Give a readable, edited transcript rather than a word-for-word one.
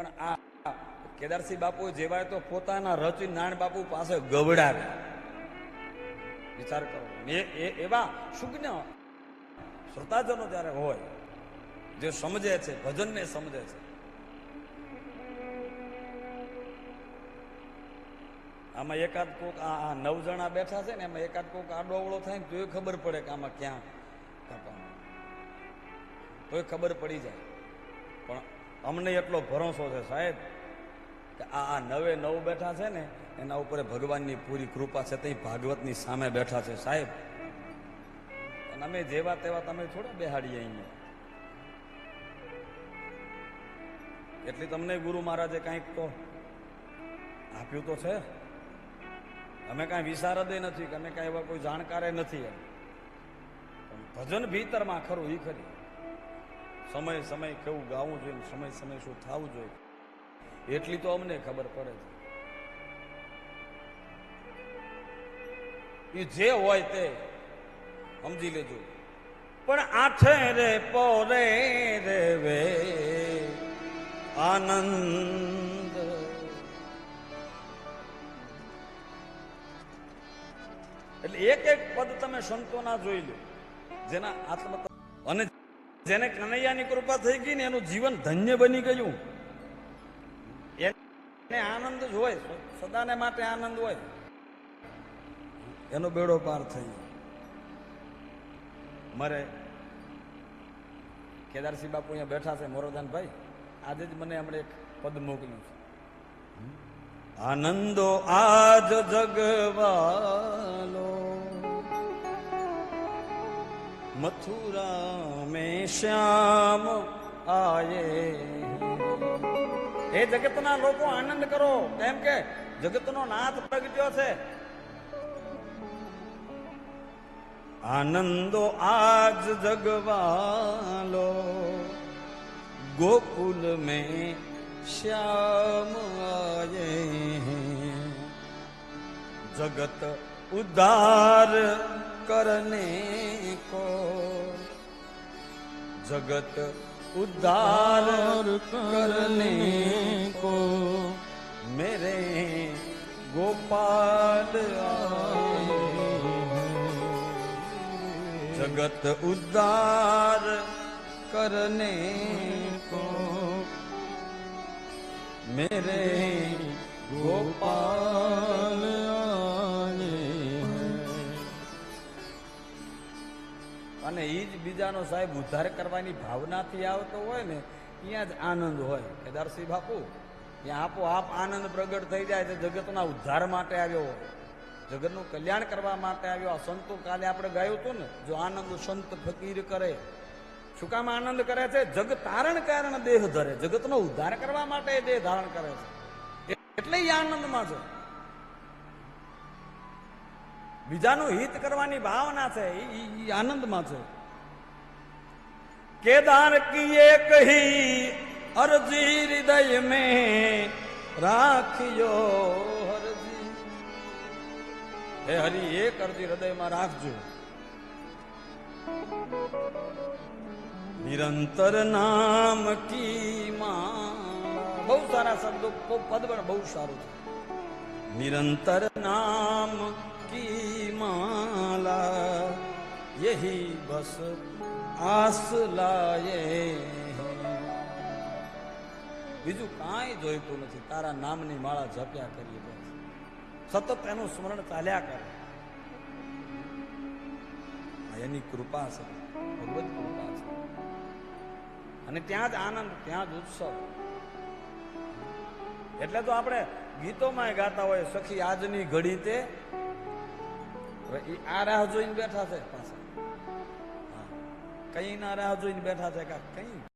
પણ આ કેદારસિંહ બાપુ જેવાય તો પોતાના રચી નાણ બાપુ પાસે ગવડાવે. વિચાર કરો, એવા સુજ્ઞ શ્રોતાજનો જયારે હોય, જે સમજે છે, ભજનને સમજે છે. આમાં એકાદ કોક આ 9 જણા બેઠા છે ને, એમાં એકાદ કોક આડો અવળો થાય ને તોય ખબર પડે કે આમાં ક્યાં કાપવાનું, તોય ખબર પડી જાય. પણ અમને એટલો ભરોસો છે સાહેબ કે આ 9 બેઠા છે ને, એના ઉપર ભગવાનની પૂરી કૃપા છે. તે ભાગવતની સામે બેઠા છે સાહેબ. અને અમે જેવા તેવા તમે થોડા બેહાડીએ અહીંયા. એટલી તમને ગુરુ મહારાજે કંઈક તો આપ્યું તો છે. અમે કાંઈ વિશારદે નથી કે અમે કાંઈ એવા કોઈ જાણકારે નથી. પણ ભજન ભીતરમાં ખરું એ ખરી. સમય સમય કેવું ગાવું જોઈએ, સમય સમય શું થવું જોઈએ, એટલી તો અમને ખબર પડે છે. એ જે હોય તે સમજી લેજો. પણ આઠે રે પોરે રે વે આનંદ, એટલે એક એક પદ તમે સંતોના જોઈ લો, જેના આત્મ અને જેને કનૈયાની કૃપા થઈ ગઈ ને એનું જીવન ધન્ય બની ગયું. એને આનંદ જ હોય, સદાને માટે આનંદ હોય, એનો બેડો પાર થઈ ગયો. મારે કેદારસિંહ બાપુ અહીંયા બેઠા છે, મોરદાનભાઈ, આજે જ મને હમણાં એક પદ મોકલ્યું છે. આનંદો આજ જગવાલો મથુરા મેં શ્યામ આયે. એ જગતના લોકો આનંદ કરો, કેમ કે જગતનો નાથ પ્રગટ્યો છે. આનંદો આજ જગવાલો गोकुल में श्याम आए, जगत उद्धार करने को, जगत उद्धार करने को मेरे गोपाल आए. जगत उद्धार करने को मेरे गोपाल आए. અને ઈ જ બીજાનો સાહેબ ઉદ્ધાર કરવાની ભાવનાથી આવતો હોય ને, ત્યાં જ આનંદ હોય. કેદારસિંહ બાપુ ત્યાં આપોઆપ આનંદ પ્રગટ થઈ જાય છે. જગતના ઉદ્ધાર માટે આવ્યો હોય, જગતનું કલ્યાણ કરવા માટે આવ્યો. આ સંતો કાલે આપણે ગાયું હતું ને, જો આનંદ સંત ફકીર કરે. શું કામ આનંદ કરે છે? જગ તારણ કારણ દેહ ધરે, જગતનો ઉદ્ધાર કરવા માટે દેહ ધારણ કરે છે, એટલે એ આનંદમાં છે. બીજાનું હિત કરવાની ભાવના છે, એ આનંદમાં છે. કેદાર કી એક હી અરજી હૃદય મેં રાખ્યો હરજી. હે હરિ, એક અરજી હૃદયમાં રાખજો. નિરંતર નામ કી માળા. બહુ સારા શબ્દો, પદ પણ બહુ સારું છે. નિરંતર નામ કી માલા યહી બસ આસ લાયે. બીજું કાંઈ જોઈતું નથી, તારા નામની માળા જપ્યા કરીએ બસ. સતત એનું સ્મરણ ચાલ્યા કરે. એની કૃપા છે, ભગવત કૃપા છે. અને ત્યાં જ આનંદ, ત્યાં જ ઉત્સવ. એટલે તો આપણે ગીતોમાં ગાતા હોય, સખી આજની ઘડી તે. આ રાહ જોઈને બેઠા છે પાછા, કઈ ના રાહ જોઈને બેઠા છે, કઈ